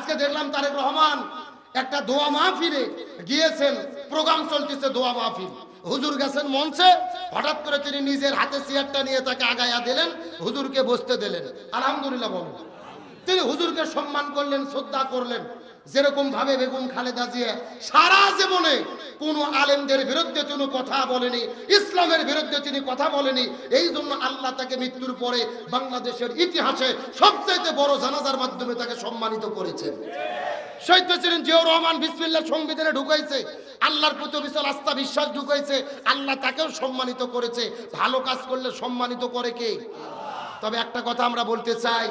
আজকে দেখলাম তারেক রহমান একটা দোয়া মাহফিলে গিয়েছেন, প্রোগ্রাম চলতেছে দোয়া মাহফিল, হুজুর গেছেন মঞ্চে, হঠাৎ করে তিনি নিজের হাতে চেয়ারটা নিয়ে তাকে আগায়া দিলেন, হুজুরকে বসতে দিলেন। আলহামদুলিল্লাহ বলেন। তিনি হুজুরকে সম্মান করলেন, শ্রদ্ধা করলেন। যেরকম ভাবে বেগম খালেদা জিয়া সারা জীবনে কোন আলেমদের বিরুদ্ধে তিনি কথা বলেনি, ইসলামের বিরুদ্ধে তিনি কথা বলেনি, এই জন্য আল্লাহ তাকে মৃত্যুর পরে বাংলাদেশের ইতিহাসে সবচেয়ে বড় জানাজার মাধ্যমে তাকে সম্মানিত করেছেন। শহীদ ছিলেন জিয়াউর রহমান, বিসমিল্লাহ সংবিধানে ঢুকাইছে, আল্লাহর প্রতি বিশাল আস্থা বিশ্বাস ঢুকাইছে, আল্লাহ তাকেও সম্মানিত করেছে। ভালো কাজ করলে সম্মানিত করে কে? তবে একটা কথা আমরা বলতে চাই,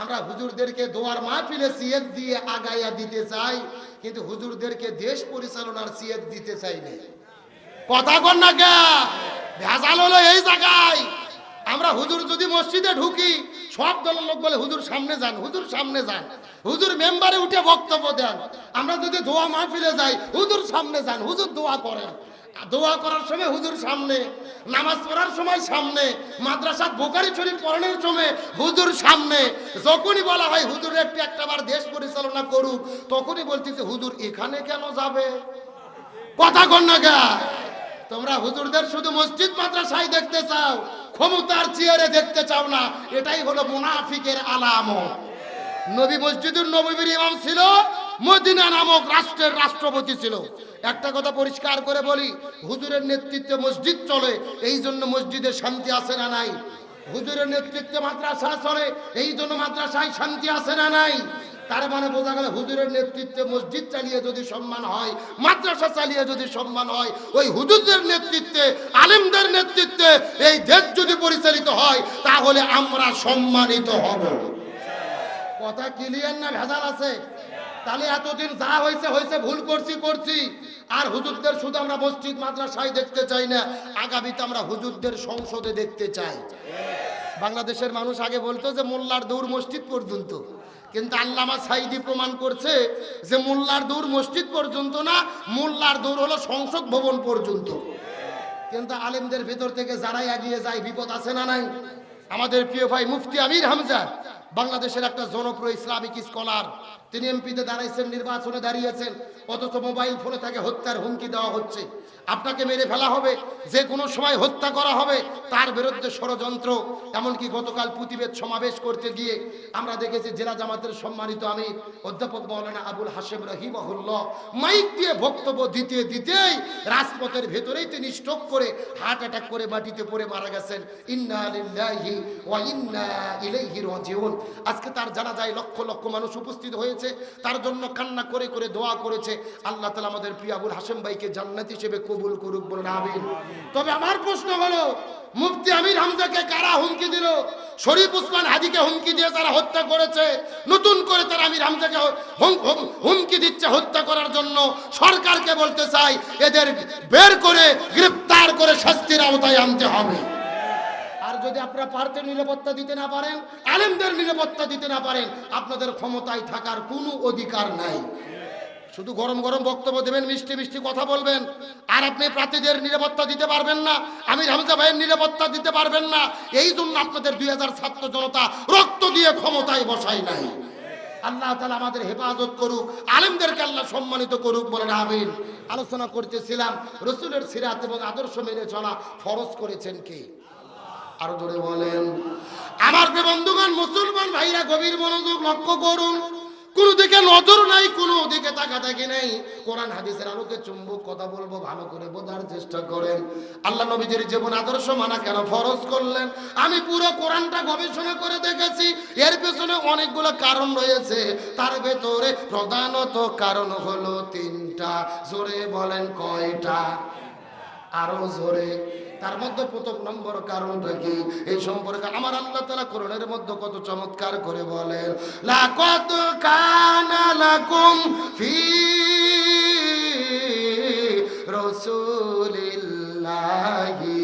আমরা হুজুরদেরকে দোয়ার মাহফিলে সিয়াদ দিয়ে আগাইয়া দিতে চাই, কিন্তু হুজুরদেরকে দেশ পরিচালনার সিয়াদ দিতে চাই না। কথা কন না কে? ভেজাল হলো এই জায়গায়। আমরা হুজুর যদি মসজিদে ঢুকি, সব দলের লোক বলে হুজুর সামনে যান, হুজুর সামনে যান, হুজুর মেম্বারে উঠে বক্তব্য দেন। আমরা যদি দোয়া মাহফিলে যাই, হুজুর সামনে যান, হুজুর দোয়া করেন। দোয়া করার সময় হুজুর সামনে, নামাজ পড়ার সময় সামনে, মাদ্রাসাত বুখারী শরীফ পড়ানোর সময় হুজুর সামনে। যখনই বলা হয় হুজুর একটাবার দেশ পরিচালনা করুক, তখনই বলতেছে হুজুর এখানে কেন যাবে? কথা কন না গা? তোমরা হুজুরদের শুধু মসজিদ মাদ্রাসায় দেখতে চাও, ক্ষমতার চেয়ারে দেখতে চাও না, এটাই হলো মুনাফিকের আলামত। নবী মসজিদুর নববীর ইমাম ছিল, মদিনা নামক রাষ্ট্রের রাষ্ট্রপতি ছিল। একটা কথা পরিষ্কার করে বলি, হুজুরের নেতৃত্বে মসজিদ চলে, এই জন্য মসজিদে শান্তি আছে না নাই? হুজুরের নেতৃত্বে মাদ্রাসা চলে, এই জন্য মাদ্রাসায় শান্তি আছে না নাই? তার মানে বোঝা গেল হুজুরের নেতৃত্বে মসজিদ চালিয়ে যদি সম্মান হয়, মাদ্রাসা চালিয়ে যদি সম্মান হয়, ওই হুজুরদের নেতৃত্বে, আলেমদের নেতৃত্বে এই দেশ যদি পরিচালিত হয়, তাহলে আমরা সম্মানিত হব। কথা ক্লিয়ার না ভেজাল আছে? তাহলে এতদিন যা হয়েছে হয়েছে, ভুল করছি, আর হুজুরদের শুধু আমরা মসজিদ মাদ্রাসায় দেখতে চাই না, আগামীতে আমরা হুজুরদের সংসদে দেখতে চাই। বাংলাদেশের মানুষ আগে বলতো যে মোল্লার দৌড় মসজিদ পর্যন্ত, কিন্তু আল্লামা সাঈদী প্রমাণ করছে যে মোল্লার দৌড় মসজিদ পর্যন্ত না, মোল্লার দৌড় হলো সংসদ ভবন পর্যন্ত। কিন্তু আলেমদের ভেতর থেকে যারাই এগিয়ে যায়, বিপদ আছে না নাই? আমাদের প্রিয় ভাই মুফতি আমির হামজা, বাংলাদেশের একটা জনপ্রিয় ইসলামিক স্কলার, তিনি এমপিতে দাঁড়াইছেন, নির্বাচনে দাঁড়িয়েছেন, অথচ মোবাইল ফোনে তাকে হত্যার হুমকি দেওয়া হচ্ছে। আপনাকে মেরে ফেলা হবে, যে কোনো সময় হত্যা করা হবে, তার বিরুদ্ধে ষড়যন্ত্র। এমনকি গতকাল প্রতিবেদ সমাবেশ করতে গিয়ে আমরা দেখেছি জেলা জামাতের সম্মানিত আমির অধ্যাপক মাওলানা আবুল হাশেম রহিমাহুল্লাহ মাইক দিয়ে বক্তব্য দিতেই রাজপথের ভেতরেই তিনি স্ট্রোক করে, হার্ট অ্যাটাক করে মাটিতে পড়ে মারা গেছেন। ইন্না লিল্লাহি ওয়া ইন্না ইলাইহি রাজিউন। আজকে তার জানাজায় লক্ষ লক্ষ মানুষ উপস্থিত হয়েছে, তার জন্য কান্না করে করে দোয়া করেছে। আল্লাহ তাআলা আমাদের প্রিয় আবুল হাশেম ভাইকে জান্নাত হিসেবে কবুল করুক, বলুন আমিন। তবে আমার প্রশ্ন হলো, মুফতি আমির হামজাকে কারা হুমকি দিল? শরীফ উসমান হাদিকে হুমকি দিয়ে তারা হত্যা করেছে, নতুন করে তারা আমির হামজাকে হুমকি দিচ্ছে হত্যা করার জন্য। সরকারকে বলতে চাই, এদের বের করে গ্রেফতার করে শাস্তির আওতায় আনতে হবে। আর যদি আপনারা পার্টির নিরাপত্তা দিতে না পারেন, আলেমদের নিরাপত্তা দিতে না পারেন, আপনাদের ক্ষমতায় থাকার কোনো অধিকার নাই। শুধু গরম গরম বক্তব্য দেবেন, মিষ্টি মিষ্টি কথা বলবেন, আর আপনি প্রার্থীদের নিরাপত্তা দিতে পারবেন না, আমির হামজা ভাইয়ের নিরাপত্তা দিতে পারবেন না। এই জন্য আপনাদের 2000 ছাত্র জনতা রক্ত দিয়ে ক্ষমতায় বসাই নাই। আল্লাহ তাআলা আমাদের হেফাজত করুক, আলেমদেরকে আল্লাহ সম্মানিত করুক, বলেন আমিন। আলোচনা করতেছিলাম রাসূলের সিরাত এবং আদর্শ মেনে চলা ফরজ করেছেন কে? আরো জোরে বলেন। আমার প্রিয় বন্ধুগণ, মুসলমান ভাইরা গভীর মনোযোগ লক্ষ্য করুন। কোন দিকে নজর নাই, কোন দিকে তাকাতাকি নেই। কোরআন হাদিসের আলোকে চুম্বক কথা বলবো, ভালো করে বোঝার চেষ্টা করেন। আল্লাহ নবীজির জীবন আদর্শ মানা কেন ফরজ করলেন? আমি পুরো কোরআনটা গবেষণা করে দেখেছি, এর পেছনে অনেকগুলো কারণ রয়েছে। তার ভেতরে প্রধানত কারণ হলো 3টা। জোরে বলেন কয়টা? আরো জোরে। তার মধ্যে প্রথম নম্বর কারণটা কি? এই সম্পর্কে আমার আল্লাহ তাআলা কোরআনের মধ্যে কত চমৎকার করে বলেন, লাকাদ কানা লাকুম ফি রাসূলিল্লাহি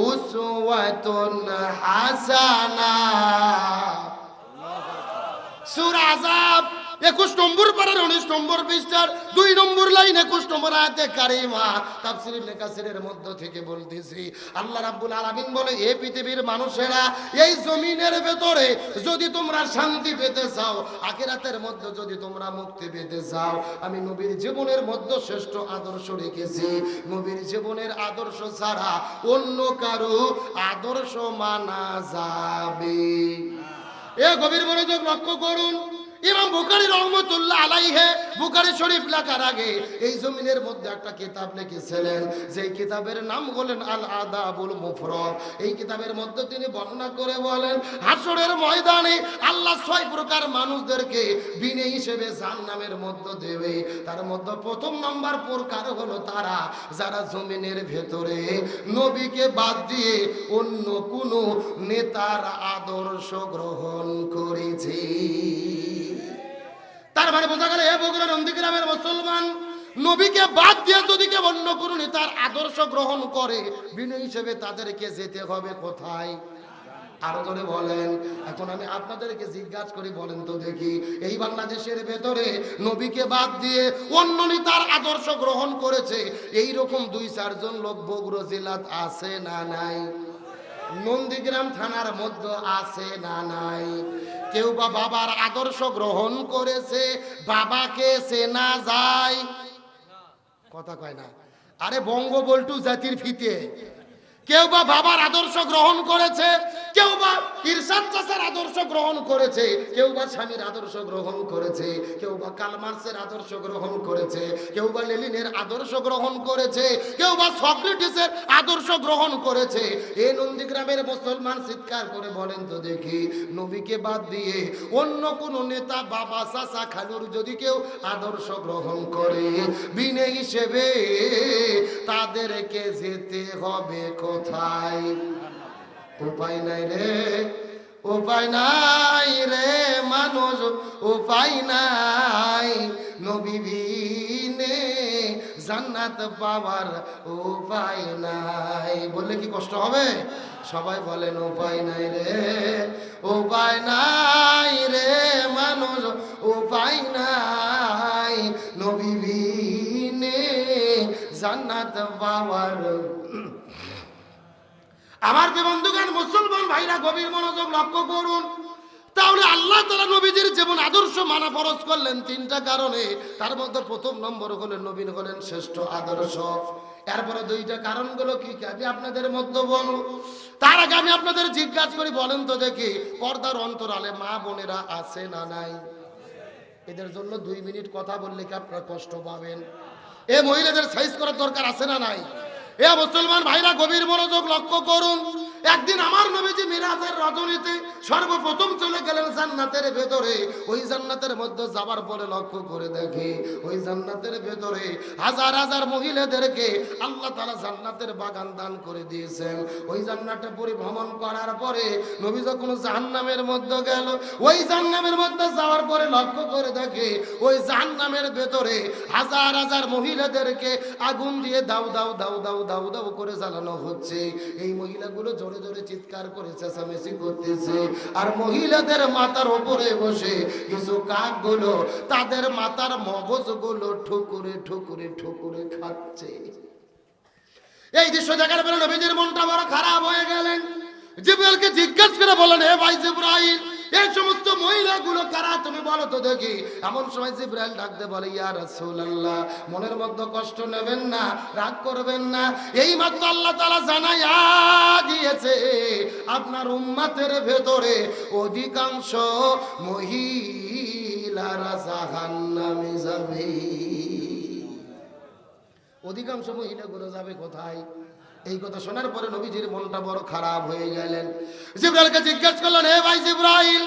উসওয়াতুন হাসানাহ। সূরা আযাব 21 নম্বর পারার 19 নম্বর পৃষ্ঠার 2 নম্বর লাইন 21 নম্বর আয়াতে কারিমা তাফসীর ইবনে কাসিরের মধ্য থেকে বলতেছি, আল্লাহ রাব্বুল আলামিন বলে, এ পৃথিবীর মানুষেরা, এই জমিনের ভেতরে যদি তোমরা শান্তি পেতে চাও, আখিরাতের মধ্যে যদি তোমরা মুক্তি পেতে চাও, আমি নবীর জীবনের মধ্যে শ্রেষ্ঠ আদর্শ রেখেছি। নবীর জীবনের আদর্শ ছাড়া অন্য কারো আদর্শ মানা যাবে। এ গভীর মনোযোগ লক্ষ্য করুন। ইমাম বুখারী রহমাতুল্লাহ আলাইহি বুখারী শরীফ লেখার আগে এই জমিনের মধ্যে একটা কিতাব লিখেছিলেন, যেই কিতাবের নাম হলেন আল আদাবুল মুফরাদ। এই কিতাবের মধ্যে তিনি বর্ণনা করে বলেন, হাসরের ময়দানে আল্লাহ 6 প্রকার মানুষদেরকে বিনে হিসেবে জাহান্নামের মধ্যে দেবে। তার মধ্যে প্রথম নাম্বার প্রকার হলো তারা যারা জমিনের ভেতরে নবীকে বাদ দিয়ে অন্য কোনো নেতার আদর্শ গ্রহণ করেছে। তার মানে বোঝা গেল, এ বগুড়া নন্দীগ্রামের মুসলমান, নবীকে বাদ দিয়ে যদি কেউ অন্য কোনো নেতার আদর্শ গ্রহণ করে, বিনয় হিসেবে তাদেরকে যেতে হবে কোথায়? আরো ধরে বলেন। এখন আমি আপনাদেরকে জিজ্ঞাসা করি, বলেন তো দেখি, এই বাংলাদেশের ভেতরে নবীকে বাদ দিয়ে অন্য নেতার আদর্শ গ্রহণ করেছে এই রকম 2-4 জন লোক বগুড়া জেলাত আছে না নাই? নন্দীগ্রাম থানার মধ্যে আছে না নাই? কেউ বা বাবার আদর্শ গ্রহণ করেছে, বাবাকে চেনা যায়? কথা কয় না। আরে বঙ্গবল্টু জাতির ফিতে। কেউ বা বাবার আদর্শ গ্রহণ করেছে, কেউ বা ইরশাদ চাচার আদর্শ গ্রহণ করেছে, কেউ বা স্বামীর আদর্শ গ্রহণ করেছে, কেউ বা কার্ল মার্কসের আদর্শ গ্রহণ করেছে, কেউ বা লেনিনের আদর্শ গ্রহণ করেছে, কেউ বা সক্রেটিসের আদর্শ গ্রহণ করেছে। এই নন্দীগ্রামের মুসলমান চিৎকার করে বলেন তো দেখি, নবীকে বাদ দিয়ে অন্য কোন নেতা, বাবা, চাচা, খালুর যদি কেউ আদর্শ গ্রহণ করে, বিনে হিসেবে তাদেরকে যেতে হবে কোথায়? উপায় নাই রে, উপায় নাই রে মানুষ, উপায় নাই। নবী বিনে জান্নাত পাওয়ার উপায় নাই। বললে কি কষ্ট হবে? সবাই বলেন উপায় নাই রে, উপায় নাই রে মানুষ, উপায় নাই। নবী বিনে জান্নাত পাওয়ার। আমার যে বন্ধুগণ মুসলমান ভাইরা, গভীর মনোযোগ লক্ষ্য করুন। তাহলে আল্লাহ তাআলা নবীজির জীবন আদর্শ মানা ফরজ করলেন 3টা কারণে। তার মধ্যে প্রথম নম্বর হলেন নবী হলেন শ্রেষ্ঠ আদর্শ। এরপরে 2টা কারণগুলো কি আমি আপনাদের মধ্যে বলবো। তার আগে আমি আপনাদের জিজ্ঞাসা করি, বলেন তো দেখি, পর্দার অন্তরালে মা বোনেরা আছে না নাই? এদের জন্য 2 মিনিট কথা বললে কি আপনারা কষ্ট পাবেন? এ মহিলাদের সাইজ করার দরকার আছে না নাই? এ মুসলমান ভাইরা, গভীর মনোযোগ লক্ষ্য করুন। একদিন আমার নবীজি মিরাজের রজনীতে সর্বপ্রথম চলে গেলেন জান্নাতের ভেতরে। ওই জান্নাতের মধ্যে যাবার পরে লক্ষ্য করে দেখে, ওই জান্নাতের ভেতরে হাজার হাজার মহিলাদেরকে আল্লাহ তাআলা জান্নাতের বাগান দান করে দিয়েছেন। ওই জান্নাতে পরিভ্রমণ করার পরে নবী যখন জাহান্নামের মধ্যে গেল, ওই জাহান্নামের মধ্যে যাওয়ার পরে লক্ষ্য করে দেখে, ওই জাহান্নামের ভেতরে হাজার হাজার মহিলাদেরকে আগুন দিয়ে দাউ দাউ দাউ দাউ দাউ দাউ করে জ্বালানো হচ্ছে। এই মহিলাগুলো জোরে জোরে চিৎকার করে চেঁচামেচি করতেছে, আর মহিলাদের মাথার উপরে বসে কিছু কাকগুলো তাদের মাথার মগজগুলো ঠুকুরে ঠুকুরে ঠুকুরে খাচ্ছে। এই দৃশ্য দেখার পরে নবীজির মনটা বড় খারাপ হয়ে গেলেন। জিবরাইলকে জিজ্ঞাসা করে বলেন, হে ভাই জিবরাইল, এই সমস্ত মহিলাগুলো কারা তুমি বলো তো দেখি। এমন সময় জিবরাইল ডাকতে বলে, ইয়া রাসূলুল্লাহ, মনের মধ্যে কষ্ট নেবেন না, রাগ করবেন না। এই মাত্র আল্লাহ তাআলা জানাইয়া দিয়েছে আপনার উম্মতের ভেতরে অধিকাংশ মহিলারা জাহান্নামে যাবে। অধিকাংশ মহিলাগুলো যাবে কোথায়? এই কথা শোনার পরে নবীজির মনটা বড় খারাপ হয়ে গেলেন। জিবরাইলকে জিজ্ঞাসা করলেন, হে ভাই জিবরাইল,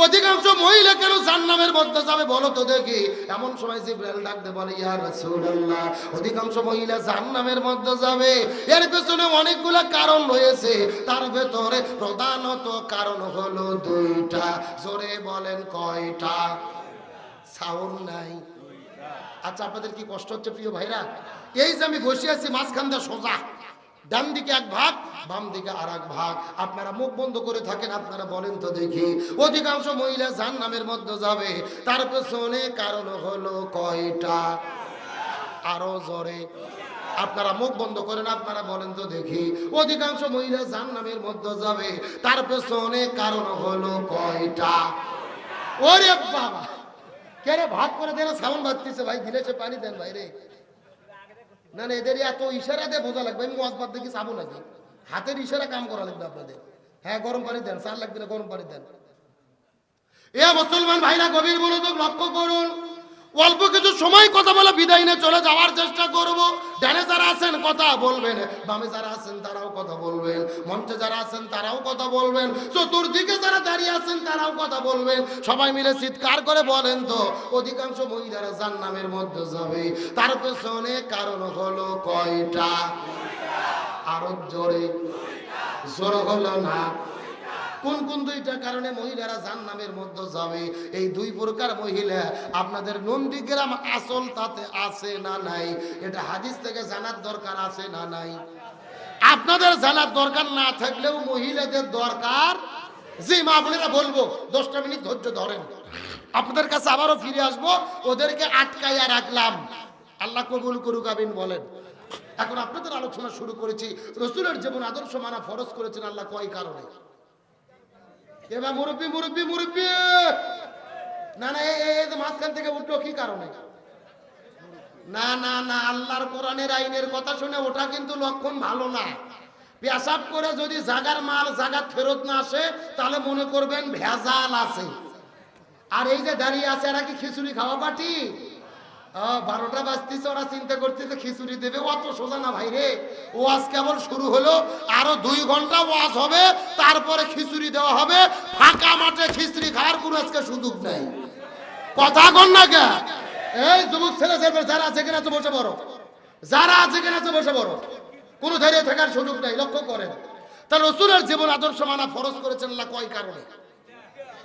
অধিকাংশ মহিলা কেন জাহান্নামের মধ্যে যাবে বলো তো দেখি। এমন সময় জিবরাইল ডাকতে বলে, ইয়া রাসূলুল্লাহ, অধিকাংশ মহিলা জাহান্নামের মধ্যে যাবে, এর পেছনে অনেকগুলো কারণ রয়েছে। তার ভেতরে প্রধানত কারণ হলো 2টা। জোরে বলেন কয়টা? সাউন্ড নাই। আচ্ছা, আপনাদের কি কষ্ট হচ্ছে প্রিয় ভাইরা? এই যে আমি বসে আছি মাঝখান দিয়ে সোজা, ডান দিকে এক ভাগ, বাম দিকে আর এক ভাগ। আপনারা মুখ বন্ধ করে থাকেন, আপনারা বলেন তো দেখি, অধিকাংশ মহিলা জাহান্নামের মধ্যে যাবে, তার পেছনে কারণ হলো কয়টা? আরো জোরে আপনারা মুখ বন্ধ করেন, আপনারা বলেন তো দেখি, অধিকাংশ মহিলা জাহান্নামের মধ্যে যাবে, তার পেছনে কারণ হলো কয়টা? ওরে বাবা, কে রে ভাগ করে দেন, সাউন্ড বাজতেছে ভাই, গিলেছে পানি দেন ভাই রে। না না, এদের এত ইশারা দিয়ে বোঝা লাগবে, আমি ওয়াজবাদ দেখি চাবো নাকি? হাতের ইশারা কাম করা লাগবে আপনাদের। হ্যাঁ, গরম পানি দেন, চার লাগবে না, গরম পানি দেন। এ মুসলমান ভাইরা, গভীর মনোযোগ লক্ষ্য করুন। অল্প কিছু সময় কথা বলে বিদায় নিয়ে চলে যাওয়ার চেষ্টা করব। ডানে যারা আছেন কথা বলবেন, বামে যারা আছেন তারাও কথা বলবেন, মঞ্চে যারা আছেন তারাও কথা বলবেন, চতুর্দিকে যারা দাঁড়িয়ে আছেন তারাও কথা বলবেন। সবাই মিলে চিৎকার করে বলেন তো, অধিকাংশ মহিলারা জাহান্নামের মধ্যে যাবে, তার পেছনে কারণ হলো কয়টা? আরো জোরে, জোর হলো না? কোন কোন দুইটা কারণে মহিলারা জাহান্নামের মধ্যে যাবে? এই দুই প্রকার মহিলা আপনাদের নন্দীগ্রাম আসল তাতে আছে না নাই? এটা হাদিস থেকে জানার দরকার আছে না নাই? আপনাদের জানার দরকার না থাকলেও মহিলাদের দরকার। জি মা বোনেরা, বলবো 10টা মিনিট ধৈর্য ধরেন, আপনাদের কাছে আবারও ফিরে আসবো। ওদেরকে আটকাইয়া রাখলাম, আল্লাহ কবুল করুক, আমিন বলেন। এখন আপনাদের আলোচনা শুরু করেছি, রাসূলের জীবন আদর্শ মানা ফরজ করেছেন আল্লাহ কয় কারণে? এবার মুরব্বী মুরব্বী মুরব্বী, না না, এই মাঝখান থেকে উঠলো কি কারণে? না না না, আল্লাহর কোরআনের আইনের কথা শুনে ওটা কিন্তু লক্ষণ ভালো না। পেশাব করে যদি জাগার মাল জাগাত ফেরত না আসে, তাহলে মনে করবেন ভেজাল আছে। আর এই যে দাঁড়িয়ে আছে, এরা কি খিচুড়ি খাওয়া পার্টি? 12টা বাজতেছে, ওরা চিন্তা করতেছে খিচুড়ি দেবে। অত সোজা না ভাই রে, ওয়াজ কেবল শুরু হলো, আরো 2 ঘন্টা ওয়াজ হবে, তারপরে খিচুড়ি দেওয়া হবে। ফাঁকা মাঠে খিচুড়ি খাওয়ার কোনো আজকে সুযোগ নাই। কথা কন না কে? এই যুবক ছেলে যারা আছে কিনা তো বসে পড়ো, যারা আছে কিনা তো বসে পড়ো, কোনো দাঁড়িয়ে থাকার সুযোগ নাই। লক্ষ্য করেন, তার রাসূলের জীবন আদর্শ মানা ফরজ করেছেন আল্লাহ কয় কারণে?